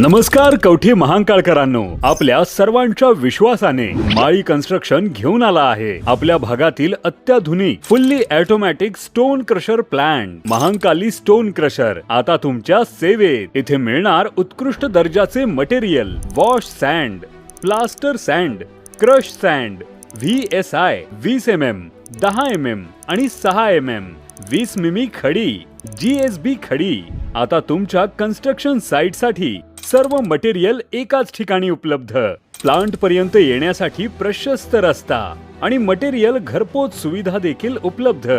नमस्कार कवठे महांकाळकरांनो, आपल्या सर्वांच्या विश्वासाने माळी कन्स्ट्रक्शन घेऊन आला आहे आपल्या भागातील अत्याधुनिक fully automatic stone crusher plant Mahankali stone crusher आता तुमच्या सेवेत। इथे मिळणार उत्कृष्ट दर्जाचे material, wash sand, plaster sand, crush sand, VSI 20 mm, 10 mm आणि 6 mm, 20 मिमी खडी, GSB खडी। आता तुमच्या कन्स्ट्रक्शन साइट साठी सर्व मटेरियल एकाच ठिकाणी उपलब्ध। प्लांट पर्यंत येण्यासाठी प्रशस्त रस्ता आणि मटेरियल घरपोच सुविधा देखील उपलब्ध।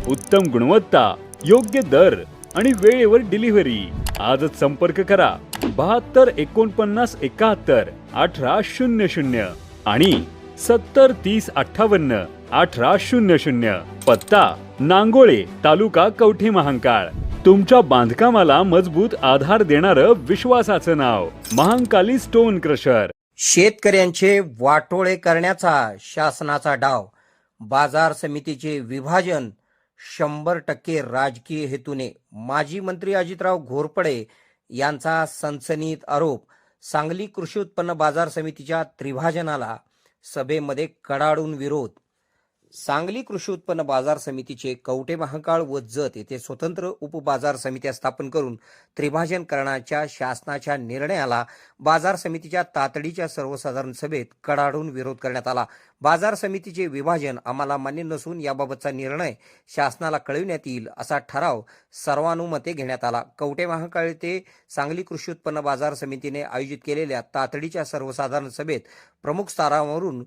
उत्तम गुणवत्ता, योग्य दर आणि वेळेवर डिलिव्हरी। आजच संपर्क करा 72 49 71 1800 आणि 70 30 58 1800। पत्ता नांगोळे, तालुका कवठे महांकाळ। तुमच्या बांधकामाला मजबूत आधार देणारं विश्वासाचं नाव महांकाली स्टोन क्रशर। शेतकऱ्यांचे वाटोळे करण्याचा शासनाचा डाव, बाजार समितीचे विभाजन 100% राजकीय हेतूने। माजी मंत्री अजितराव घोरपडे यांचा सनसनीत आरोप। सांगली कृषी उत्पन्न बाजार समितीच्या त्रिभाजनाला सभेमध्ये कडाडून विरोध। सांगली कृषी उत्पन्न बाजार समितीचे कवठे महांकाळ व जत येथे स्वतंत्र उपबाजार समित्या स्थापन करून त्रिभाजन करण्याच्या शासनाच्या निर्णयाला बाजार समितीच्या तातडीच्या सर्वसाधारण सभेत कडाडून विरोध करण्यात आला। बाजार समितीचे विभाजन आम्हाला मान्य नसून याबाबतचा निर्णय शासनाला कळविण्यात येईल असा ठराव सर्वानुमते घेण्यात आला। कवठे महांकाळ येथे सांगली कृषी उत्पन्न बाजार समितीने आयोजित केलेल्या तातडीच्या सर्वसाधारण सभेत प्रमुख स्तरावरून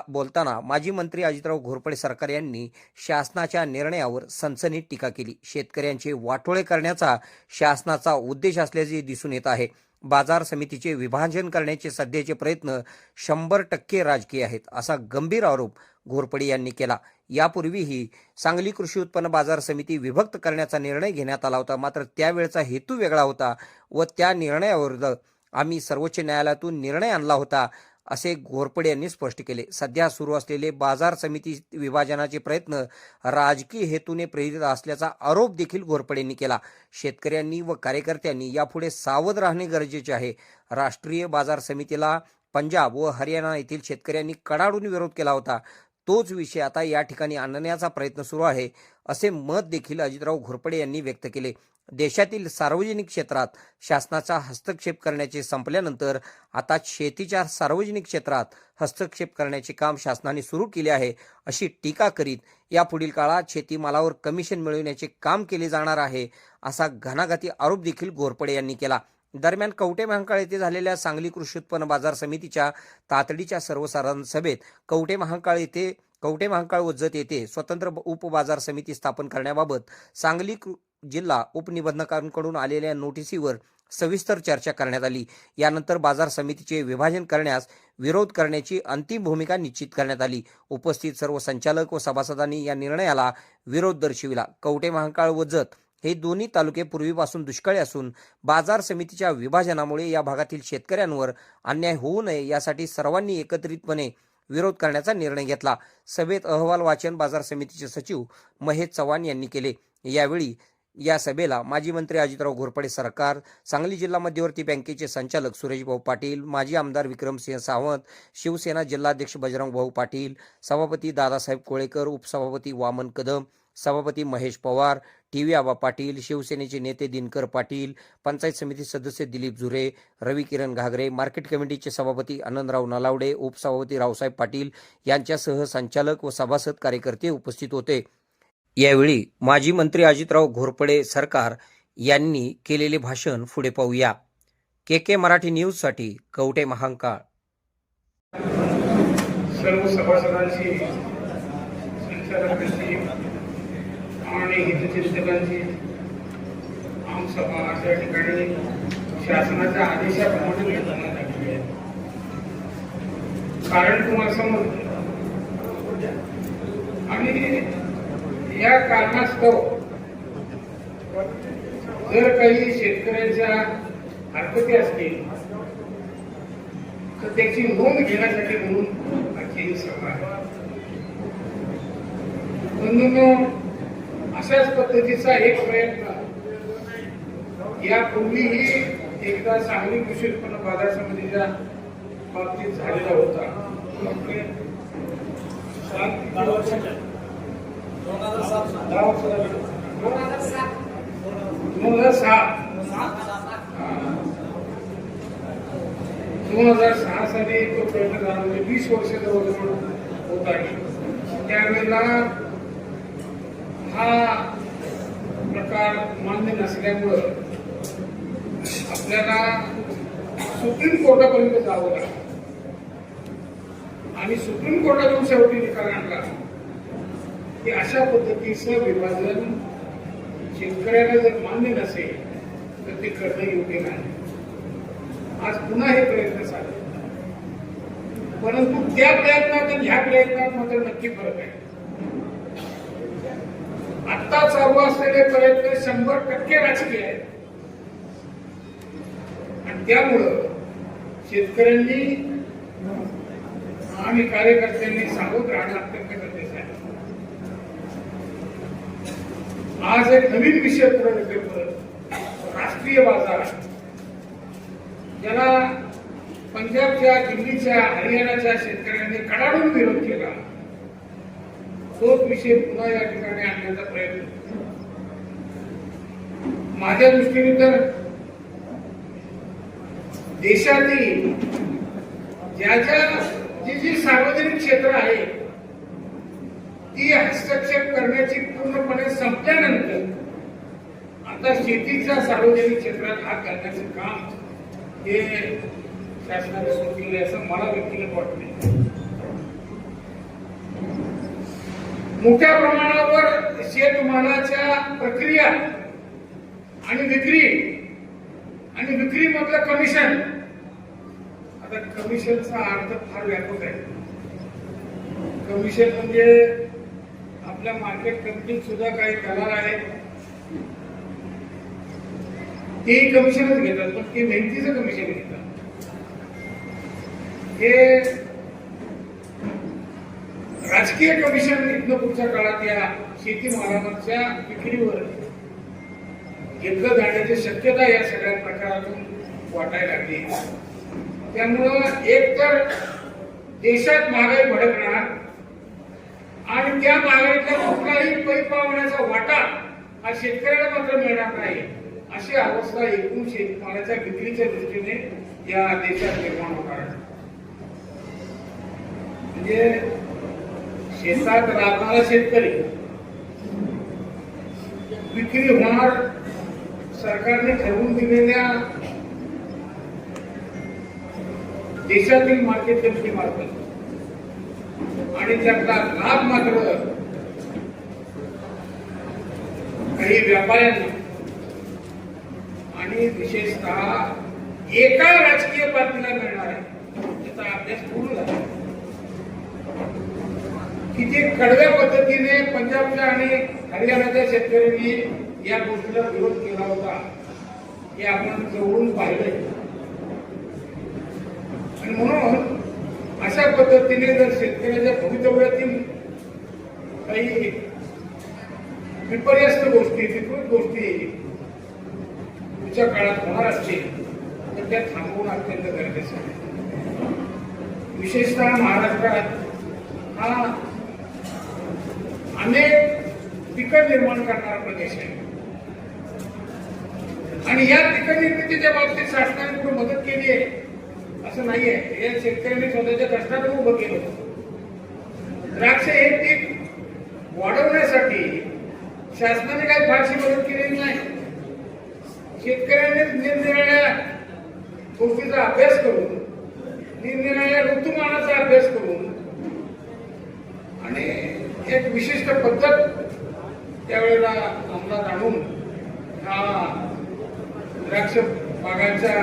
बोलताना माजी मंत्री अजितराव घोरपडे सरकार यांनी शासनाच्या निर्णयावर सनसनीत टीका केली। शेतकऱ्यांचे वाटोळे करण्याचा शासनाचा उद्देश असल्याचे दिसून येत आहे। बाजार समितीचे विभाजन करण्याचे सध्याचे प्रयत्न 100% राजकीय आहेत असा गंभीर आरोप घोरपडे यांनी केला। यापूर्वीही सांगली कृषी उत्पन्न बाजार समिती विभक्त करण्याचा निर्णय घेण्यात आला होता, मात्र त्यावेळचा हेतू वेगळा होता व त्या निर्णयावर आम्ही सर्वोच्च न्यायालयातून निर्णय आणला होता असे घोरपडे यांनी स्पष्ट केले। सध्या सुरू असलेले बाजार समिती विभाजनाचे प्रयत्न राजकीय हेतूने प्रेरित असल्याचा आरोप देखील घोरपडे यांनी केला। शेतकऱ्यांनी व कार्यकर्त्यांनी यापुढे सावध राहणे गरजेचे आहे। राष्ट्रीय बाजार समितीला पंजाब व हरियाणा येथील शेतकऱ्यांनी कडाडून विरोध केला होता, तोच विषय आता या ठिकाणी आणण्याचा प्रयत्न सुरू आहे असे मत देखील अजितराव घोरपडे यांनी व्यक्त केले। देशातील सार्वजनिक क्षेत्रात शासनाचा हस्तक्षेप करण्याचे संपल्यानंतर आता शेतीच्या सार्वजनिक क्षेत्रात हस्तक्षेप करण्याचे काम शासनाने सुरू केले आहे अशी टीका करीत यापुढील काळात शेतीमालावर कमिशन मिळवण्याचे काम केले जाणार आहे असा घणाघाती आरोप देखील घोरपडे यांनी केला। दरम्यान कवठे महांकाळ येथे झालेल्या सांगली कृषी उत्पन्न बाजार समितीच्या तातडीच्या सर्वसाधारण सभेत कवठे महांकाळ व जत येथे स्वतंत्र उपबाजार समिती स्थापन करण्याबाबत सांगली जिल्हा उपनिबंधकांकडून आलेल्या नोटिसीवर सविस्तर चर्चा करण्यात आली। यानंतर बाजार समितीचे विभाजन करण्यास विरोध करण्याची अंतिम भूमिका निश्चित करण्यात आली। उपस्थित सर्व संचालक व सभासदांनी या निर्णयाला विरोध दर्शविला। कवठे महांकाळ व जत हे दोन्ही तालुके पूर्वीपासून दुष्काळी असून बाजार समितीच्या विभाजनामुळे या भागातील शेतकऱ्यांवर अन्याय होऊ नये यासाठी सर्वांनी एकत्रितपणे विरोध करण्याचा निर्णय घेतला। सभेत अहवाल वाचन बाजार समितीचे सचिव महेश चव्हाण यांनी केले। यावेळी या सभेला माजी मंत्री अजितराव घोरपडे सरकार, सांगली जिल्हा मध्यवर्ती बँकेचे संचालक सुरेश भाऊ पाटील, माजी आमदार विक्रमसिंह सावंत, शिवसेना जिल्हाध्यक्ष बजरंग भाऊ पाटील, सभापती दादासाहेब कोळेकर, उपसभापती वामन कदम, सभापती महेश पवार, टीव्ही आबा पाटील, शिवसेनेचे नेते दिनकर पाटील, पंचायत समिती सदस्य दिलीप झुरे, रवी किरण घागरे, मार्केट कमिटीचे सभापती आनंदराव नलावडे, उपसभापती रावसाहेब पाटील यांच्यासह संचालक व सभासद कार्यकर्ते उपस्थित होते। यावेळी माजी मंत्री अजितराव घोरपडे सरकार यांनी केलेले भाषण पुढे पाहूया। KK मराठी न्यूज साठी कवठे महांकाळ। सर्व सभासदांची, संचालकांची आणि हितचिंतकांची आमसभा अशा ठिकाणी शासनाच्या आदेशाप्रमाणे करण्यात आली आहे। कारण तुम्हाला समजतं आणि या कारणास्तव जर काही शेतकऱ्यांच्या हरकती असतील तर त्याची नोंद घेण्यासाठी म्हणून आजची सभा आहे। अशाच पद्धतीचा एक प्रयत्न यापूर्वीही एकदा सांगली कृषी उत्पन्न बाजार समितीच्या बाबतीत झालेला होता. आपले 10 वर्षाच्या 2006 साली तो प्रयत्न झाला. म्हणजे 20 वर्ष जवळजवळ होत आहे. त्यावेळेला हा प्रकार मान्य नसल्यामुळं आपल्याला सुप्रीम कोर्टापर्यंत जावं लागलं आणि सुप्रीम कोर्टातून शेवटी निकाल आणला की अशा पद्धतीचं विभाजन शेतकऱ्याला जर मान्य नसेल तर ते करणं योग्य नाही. आज पुन्हा हे प्रयत्न चालले, परंतु त्या प्रयत्नात आणि ह्या प्रयत्नात मात्र नक्की फरक आहे. आता चालू असलेले प्रयत्न 100% राजकीय आहेत आणि त्यामुळं शेतकऱ्यांनी आणि कार्यकर्त्यांनी सावध राहणं अत्यंत गरजेचं आहे. आज एक नवीन विषय पुढे येतोय, राष्ट्रीय बाजार, ज्याला पंजाबच्या, दिल्लीच्या, हरियाणाच्या शेतकऱ्यांनी कडाडून विरोध केला. तोच विषय पुन्हा या ठिकाणी आणण्याचा प्रयत्न. माझ्या दृष्टीने तर देशातील जी सार्वजनिक क्षेत्र आहे ती हस्तक्षेप करण्याची पूर्णपणे संपल्यानंतर आता शेतीच्या सार्वजनिक क्षेत्रात हात घालण्याचं काम हे शासनाने सुरू केले असं मला व्यक्तिगत वाटते. मोठ्या प्रमाणावर शेतमालाच्या प्रक्रिया आणि विक्री मधलं कमिशन. आता कमिशनचा अर्थ फार व्यापक आहे. कमिशन म्हणजे आपल्या मार्केट कमिटीत सुद्धा काही दलाल आहेत, तेही कमिशनच घेतात, पण ते मेहनतीचं कमिशन घेतात. हे राजकीय कमिशन इथनं पुढच्या काळात या शेतीमालावरच्या विक्रीवर घेतलं जाण्याची शक्यता या सगळ्या प्रकारातून वाटायला लागली. त्यामुळं एक तर देशात महागाई भडकणार आणि त्या महागाईतला कुठलाही पैपावण्याचा वाटा हा शेतकऱ्याला मात्र मिळणार नाही, अशी अवस्था एकूण शेतमालाच्या विक्रीच्या दृष्टीने या देशात निर्माण होणार आहे. म्हणजे शेतात राबणारा शेतकरी, विक्री होणार सरकारने ठरवून दिलेल्या देशातील मार्केट कमिटी मार्फत आणि त्यातला लाभ मात्र काही व्यापाऱ्यांना आणि विशेषतः एका राजकीय पार्टीला मिळणार आहे. त्याचा अभ्यास पूर्ण झाला. किती कडव्या पद्धतीने पंजाबच्या आणि हरियाणाच्या शेतकऱ्यांनी या गोष्टीला विरोध केला होता हे आपण जवळून पाहिलंय. आणि म्हणून अशा पद्धतीने जर शेतकऱ्याच्या भवितव्यातील काही विपर्यस्त गोष्टी, विकृत गोष्टी पुढच्या काळात होणार असतील तर त्या थांबवणं अत्यंत गरजेचं आहे. विशेषतः महाराष्ट्रात हा अनेक पिकं निर्माण करणारा प्रदेश आहे आणि या पिकं निर्मितीच्या बाबतीत शासनाने कुठे मदत केली आहे असं नाहीये. हे शेतकऱ्यांनी स्वतःच्या कष्टातून उभं केलं. द्राक्ष हे पीक वाढवण्यासाठी शासनाने काही फारशी मदत केलेली नाही. शेतकऱ्यांनी निरनिराळ्या गोष्टीचा अभ्यास करून, निरनिराळ्या ऋतुमानाचा अभ्यास करून आणि एक विशिष्ट पद्धत त्यावेळेला अंमलात आणून हा द्राक्ष बागांच्या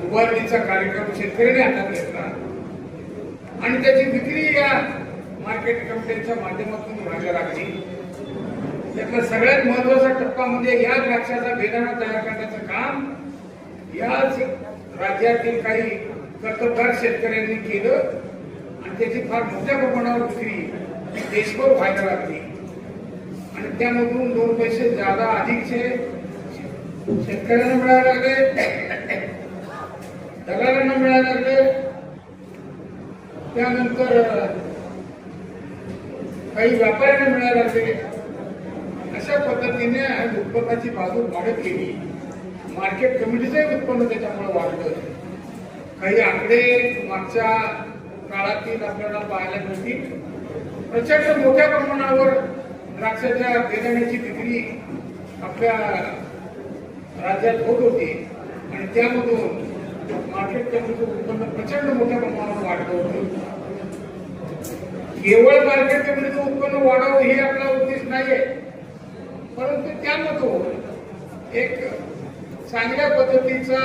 उभारणीचा कार्यक्रम शेतकऱ्यांनी हातात घेतला आणि त्याची विक्री या मार्केट कमिट्यांच्या माध्यमातून व्हायला लागली. त्यातला सगळ्यात महत्वाचा टप्पा म्हणजे या द्राक्षाचा बेदाणा तयार करण्याचं काम याच राज्यातील काही कर्तबगार शेतकऱ्यांनी केलं आणि त्याची फार मोठ्या प्रमाणावर विक्री देशभर व्हायला लागली आणि त्यामधून 2 पैसे ज्यादा अधिकचे शेतकऱ्यांना मिळायला लागले दलालांना मिळायला लागले, त्यानंतर काही व्यापाऱ्यांना मिळायला लागले. अशा पद्धतीने उत्पन्नाची बाजू वाढत गेली. मार्केट कमिटीचंही उत्पन्न त्याच्यामुळे वाढलं. काही आकडे मागच्या काळातील आपल्याला पाहायला मिळतील. प्रचंड मोठ्या प्रमाणावर द्राक्षाच्या बेदाण्याची विक्री आपल्या राज्यात होत होती आणि त्यामधून मार्केट कमिटीचं उत्पन्न प्रचंड मोठ्या प्रमाणावर वाढलं होतं. केवळ मार्केट कमिटीचं उत्पन्न वाढावं हे आपला उद्देश नाहीये, परंतु त्यामधून एक चांगल्या पद्धतीचा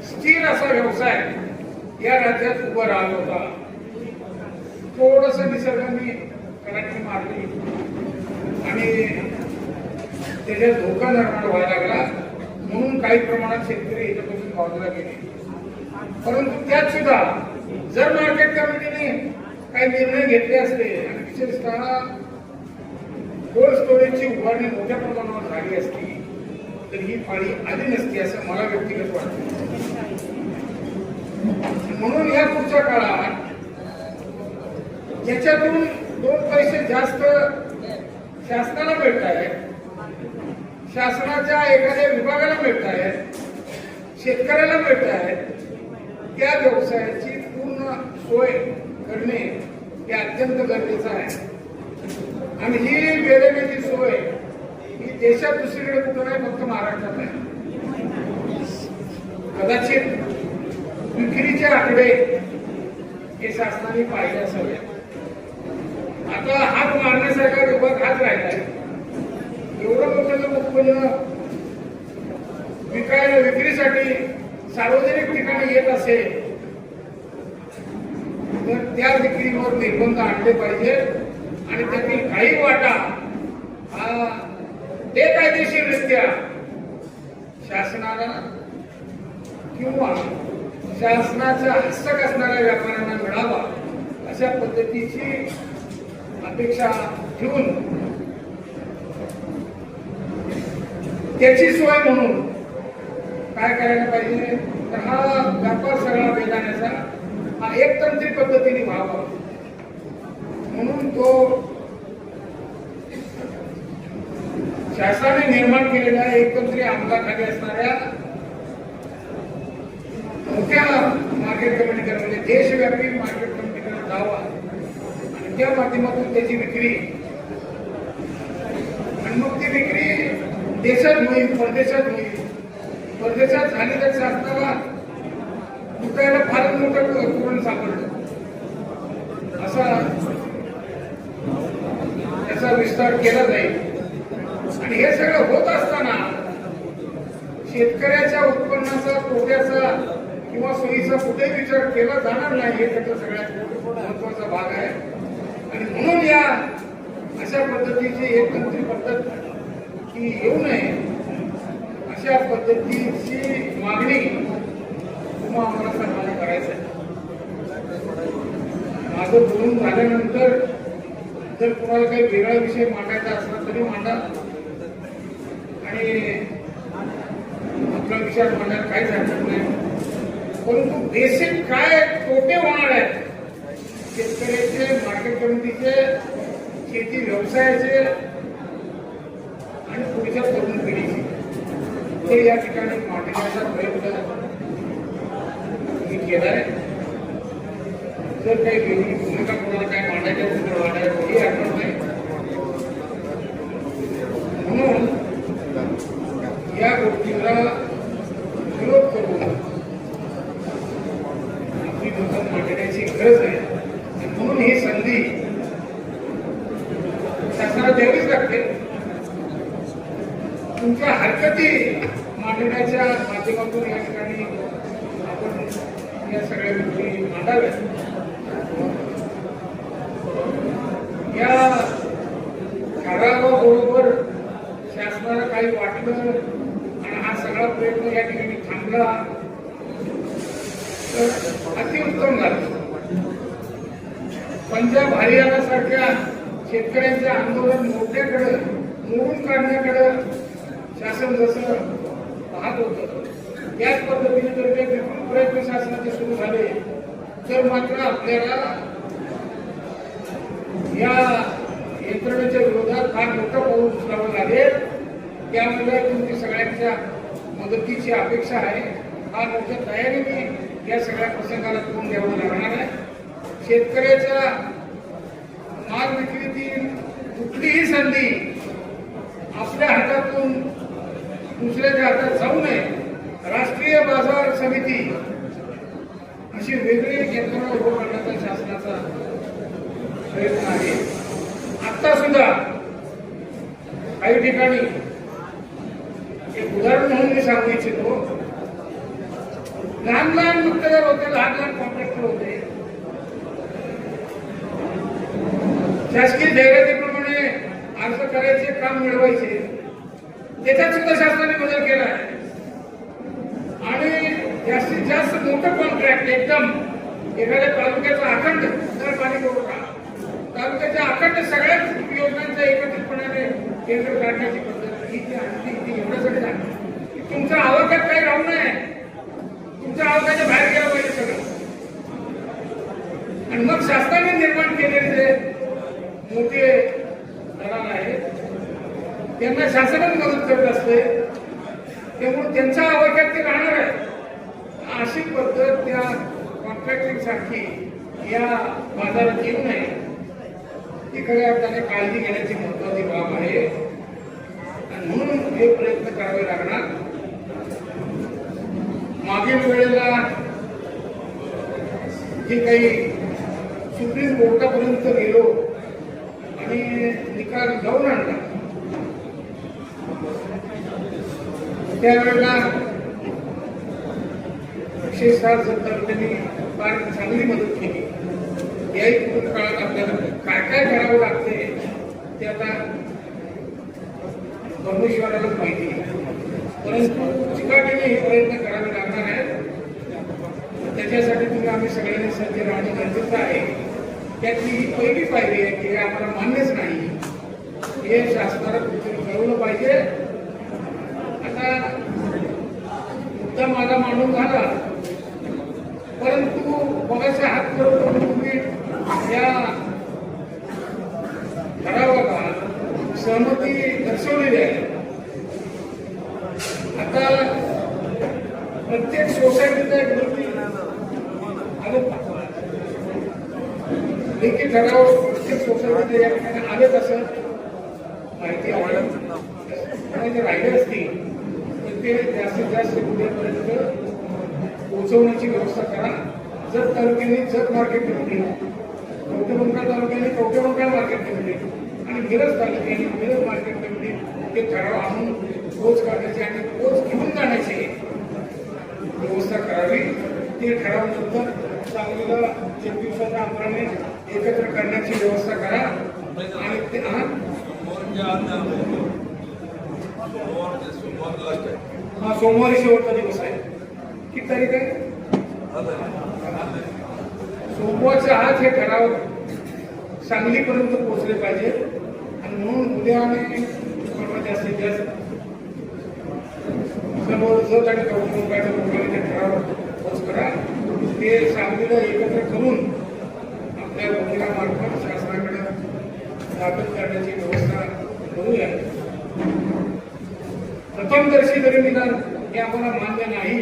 स्थिर असा व्यवसाय या राज्यात उभा राहिला होता. थोडस निसर्गाने कराठी मारली आणि त्याच्यात धोका निर्माण व्हायला लागला, म्हणून काही प्रमाणात शेतकरी याच्यापासून बाजूला गेले. परंतु त्यात सुद्धा जर मार्केट कमिटीने काही निर्णय घेतले असते आणि विशेषतः कोल्ड स्टोरेजची उभारणी मोठ्या प्रमाणावर झाली असती तर ही पाळी आली नसती असं मला व्यक्तिगत वाटतं. म्हणून या पुढच्या काळात ज्याच्यातून 2 पैसे जास्त शासनाला मिळत आहेत, शासनाच्या एखाद्या विभागाला मिळत आहेत, शेतकऱ्याला मिळत आहेत, त्या व्यवसायाची पूर्ण सोय करणे हे अत्यंत गरजेचं आहे. आणि ही बेदाण्याची सोय ही देशात दुसरीकडे कुठं नाही, फक्त महाराष्ट्रात आहे. कदाचित विक्रीचे आकडे हे शासनाने पाहिले असावे. आता हात मारण्यासारखा विभाग हात राहिला. एवढं मोठं उत्पन्न विक्रीसाठी सार्वजनिक ठिकाणी येत असेल तर त्या विक्रीवर निर्बंध आणले पाहिजे आणि त्यातील काही वाटा हा बेकायदेशीररित्या शासनाला किंवा शासनाचा हस्तक असणाऱ्या व्यापाऱ्यांना मिळावा अशा पद्धतीची अपेक्षा ठेवून त्याची सोय म्हणून काय करायला पाहिजे तर हा व्यापार सगळा बेदाण्याचा हा एकतंत्री पद्धतीने व्हावा. म्हणून तो शासनाने निर्माण केलेल्या एकतंत्री अंमलाखाली असणाऱ्या मोठ्या मार्केट कमिटीकडे म्हणजे देशव्यापी मार्केट कमिटीकडे जावा आणि त्या माध्यमातून त्याची विक्री आणि मग ती विक्री देशात होईल, परदेशात होईल. परदेशात झाली तर शासनाला विकायला फारच मोठं धोरण सापडलं. असा त्याचा विस्तार केला जाईल. आणि हे सगळं होत असताना शेतकऱ्याच्या उत्पन्नाचा, तोट्याचा किंवा सोयीचा कुठेही विचार केला जाणार नाही हे त्याचा सगळ्यात महत्वाचा भाग आहे. आणि म्हणून या अशा पद्धतीची एकतंत्री पद्धत ही येऊ नये अशा पद्धतीची मागणी तुम्हा आम्हाला सर्वांना करायचं आहे. माझं बोलून झाल्यानंतर जर कुणाला काही वेगळा विषय मांडायचा असला तरी मांडा आणि आपला विचार मांडायला काहीच हरकत नाही. परंतु बेसिक काय तोटे होणार आहेत शेतकऱ्याचे, मार्केट कमिटीचे, शेती व्यवसायाचे आणि पुढच्या तरुण पिढीचे ते या ठिकाणी मांडण्याचा प्रयत्न मी केलाय. जर काही वेगळी भूमिका कोणाला काय मांडायच्या उत्तर वाढायला हे हरकत नाही. म्हणून या गोष्टीला विरोध करून आपली मतं मांडण्याची गरज आहे. म्हणून ही संधी शासनाला द्यावीच लागते. तुमच्या हरकती मांडण्याच्या माध्यमातून या ठिकाणी आपण या सगळ्या गोष्टी मांडाव्यात. या ठरावाबरोबर शासनाला काही वाटलं आणि हा सगळा प्रयत्न या ठिकाणी थांबला तर अतिउत्तम झालं. पंजाब हरियाणासारख्या शेतकऱ्यांचे आंदोलन मोडून काढण्याकडे शासन जसं पाहत होतं त्याच पद्धतीने जर ते प्रयत्न शासनाचे सुरू झाले तर मात्र आपल्याला या यंत्रणेच्या विरोधात फार मोठं पाऊल उचलावं लागेल. त्यामुळे तुमची सगळ्यांच्या मदतीची अपेक्षा आहे. फार मोठ्या तयारीने या सगळ्या प्रसंगाला तोंड द्यावं लागणार आहे. शेतकऱ्याच्या माल विक्रीतील कुठलीही संधी आपल्या हातातून दुसऱ्याच्या हातात जाऊ नये. राष्ट्रीय बाजार समिती अशी वेगळी एक यंत्रणा उभं करण्याचा शासनाचा प्रयत्न आहे. आता सुद्धा काही ठिकाणी एक उदाहरण म्हणून मी सांगू इच्छितो. लहान लहान गुत्तेदार होते, लहान लहान कॉन्ट्रॅक्टर होते. शासकीय जाहिरातीप्रमाणे अर्ज करायचे, काम मिळवायचे. त्याच्यात सुद्धा शासनाने बदल केला आहे आणि जास्तीत जास्त मोठं कॉन्ट्रॅक्ट एकदम एखाद्या तालुक्याचा अखंड नळ पाणी पुरवठा, तालुक्याच्या अखंड सगळ्या योजनांचा एकत्रितपणे केंद्र काढण्याची पद्धत ही एवढ्यासाठी झाली की तुमच्या आवाक्यात काही राहू नये, तुमच्या आवाक्याच्या बाहेर गेलं पाहिजे सगळं. आणि मग शासनाने निर्माण केलेले जे मोठे दलाल आहेत त्यांना शासनाने मदत करत असते, त्यामुळे त्यांच्या आवाक्यात ते राहणार आहे. अशी पद्धत त्या कॉन्ट्रॅक्टिंग साठी या बाजारात येऊ नये ही खऱ्या अर्थाने काळजी घेण्याची महत्वाची बाब आहे. आणि म्हणून हे प्रयत्न करावे लागणार. मागील वेळेला जे काही सुप्रीम कोर्टापर्यंत गेलो आणि निकाल जाऊन आणला त्यावेळेला विशेषतः तालुक्यांनी फार चांगली मदत केली. याही कुठून काळात आपल्याला काय काय करावं लागते ते आता परमेश्वरालाच माहिती आहे. परंतु चिकाटीने हे प्रयत्न करावे लागणार आहे. त्याच्यासाठी तुम्ही आम्ही सगळ्यांनी सज्ज राहणं गरजेचं आहे. त्यातली ही पहिली पायरी आहे की हे आम्हाला मान्यच नाही, हे शासनाला कुठेतरी कळवलं पाहिजे. आता मुद्दा माझा मांडून झाला, परंतु बघायचा हात करून तुम्ही या ठरावाला सहमती दर्शवलेली आहे. आता प्रत्येक सोसायटीचा एक व्यक्ती लेखी ठराव प्रत्येक सोसायटीचे या ठिकाणी आलेच असं माहिती आहे. जे राहिले असतील तर ते जास्तीत जास्त उद्यापर्यंत पोहोचवण्याची व्यवस्था करा. जत तालुक्याने जत मार्केट कमिटी, कवठेमंकाळ तालुक्याने कवठेमंकाळ मार्केट कमिटी आणि मिरज तालुक्याने मिरज मार्केट कमिटी हे ठराव आणून पोच काढण्याची आणि पोच घेऊन जाण्याची व्यवस्था करावी. ते ठराव नंतर सांगलीला एक दिवसाच्या अंतराने एकत्र करण्याची व्यवस्था करा. आणि ते हा सोमवारी शेवटचा दिवस आहे. किती तारीख आहे? सोमवारच्या आत हे ठराव सांगलीपर्यंत पोहोचले पाहिजे. आणि म्हणून उद्या आणि जास्तीत जास्त सर्व जत आणि कवठेमंकाळच्या लोकांनी ते ठराव पोच करा. ते सांगलीला एकत्र करून आपल्या वकिलामार्फत शासनाकडे दाखल करण्याची व्यवस्था करूया. प्रथमदर्शी जरी निदान हे आम्हाला मान्य नाही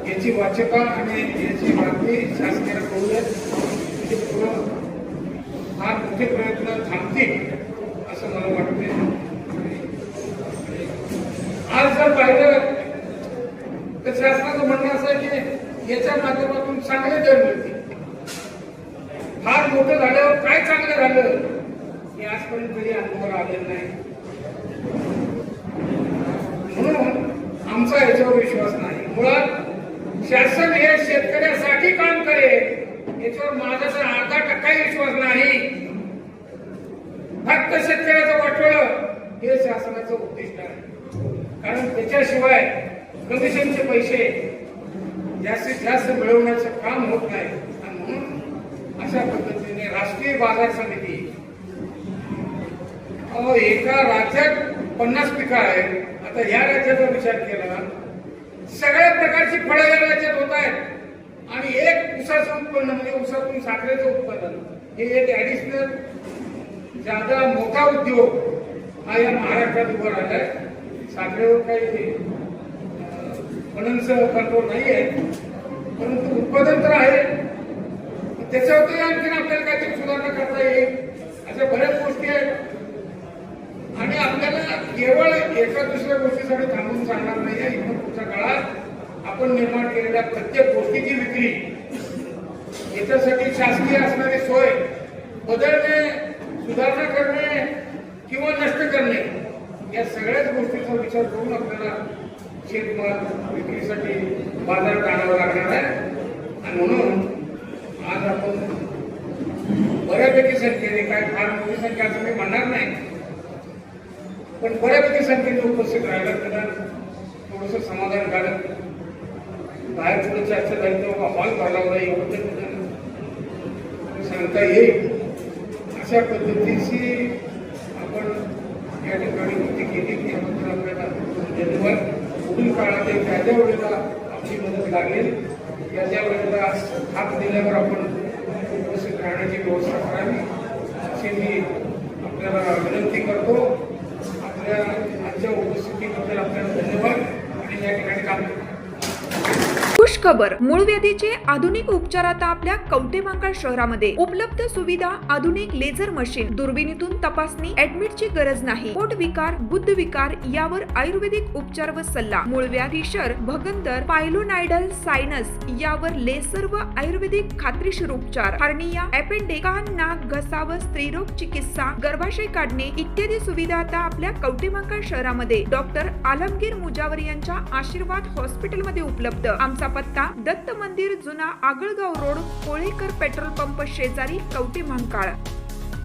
याची वाच्यता आणि याची मागणी शासनाला करूया. म्हणजे पुढं फार मोठे प्रयत्न थांबतील असं मला वाटते. आज जर पाहिलं तर शासनाचं म्हणणं असं आहे की याच्या माध्यमातून चांगले दर मिळतील. फार मोठं झाल्यावर काय चांगलं झालं हे आजपर्यंत तरी अनुभवाला आलेलं नाही. म्हणून आमचा याच्यावर विश्वास नाही. मुळात शासन हे शेतकऱ्यासाठी काम करेल याच्यावर माझा तर 0.5% विश्वास नाही. फक्त शेतकऱ्याचं वाटोळं हे शासनाचं उद्दिष्ट आहे. कारण त्याच्याशिवाय कमिशनचे पैसे जास्तीत जास्त मिळवण्याचं काम होत नाही. आणि म्हणून अशा पद्धतीने राष्ट्रीय बाजार समिती एका राज्यात 50 पिकं आहेत. आता ह्या राज्याचा विचार केला सगळ्या प्रकारची फळं या राज्यात होत आहेत आणि एक ऊसाचं उत्पन्न म्हणजे ऊसातून साखरेचं उत्पादन हे एक ऍडिशनल ज्यादा मोठा उद्योग हा या महाराष्ट्रात उभा राहिलाय. साखरेवर काही पणनचं कंट्रोल नाही आहे, परंतु उत्पादन तर आहे. त्याच्यावरती आणखी आपल्याला काहीतरी सुधारणा करता येईल अशा बऱ्याच गोष्टी आहेत. आणि आपल्याला केवळ एका दुसऱ्या गोष्टीसाठी थांबून चालणार नाही आहे. इथून पुढच्या काळात आपण निर्माण केलेल्या प्रत्येक गोष्टीची विक्री, याच्यासाठी शासकीय असणारी सोय बदलणे, सुधारणा करणे किंवा नष्ट करणे या सगळ्याच गोष्टीचा विचार करून आपल्याला शेतमाल विक्रीसाठी बाजारात आणावं लागणार आहे. आणि म्हणून आज आपण बऱ्यापैकी संख्येने, काय फार मोठी संख्या असं मी म्हणणार नाही, पण बऱ्यापैकी संख्येने उपस्थित राहिला त्याला थोडंसं समाधानकारक. बाहेर थोडं चर्चा झाली तेव्हा हॉल भरला होता एवढं सांगता येईल. अशा पद्धतीची आपण या ठिकाणी कृती केली त्याबद्दल आपल्याला धन्यवाद. पुढील काळात ज्या ज्या वेळेला आपली मदत लागेल त्या ज्या वेळेला हात दिल्यावर आपण उपस्थित राहण्याची व्यवस्था करावी अशी मी आपल्याला विनंती करतो. आपल्या आजच्या उपस्थितीबद्दल आपल्याला धन्यवाद आणि या ठिकाणी काम करतो. खुश खबर, मूळव्याधीचे आधुनिक उपचार आता आपल्या कवठेमहांकाळ शहरामध्ये उपलब्ध. सुविधा, आधुनिक लेझर मशीन, दुर्बिणीतून तपासणी, ऍडमिटची गरज नाही. पोट विकार, बुद्ध विकार यावर आयुर्वेदिक उपचार व सल्ला. मूळव्याधी, शर, भगंदर, पायलोनायडल, सायनस यावर लेसर व आयुर्वेदिक खात्रीशीर उपचार. हार्निया, अपेंडिक्स, कान, नाक, घसा व स्त्रीरोग चिकित्सा, गर्भाशय काढणे इत्यादी सुविधा आता आपल्या कवठेमहांकाळ शहरामध्ये डॉक्टर आलमगीर मुजावर यांच्या आशीर्वाद हॉस्पिटलमध्ये उपलब्ध. आमचा पत्ता दत्त मंदिर, जुना Agalgaon road, Kolekar petrol pump शेजारी, कवठेमहांकाळ.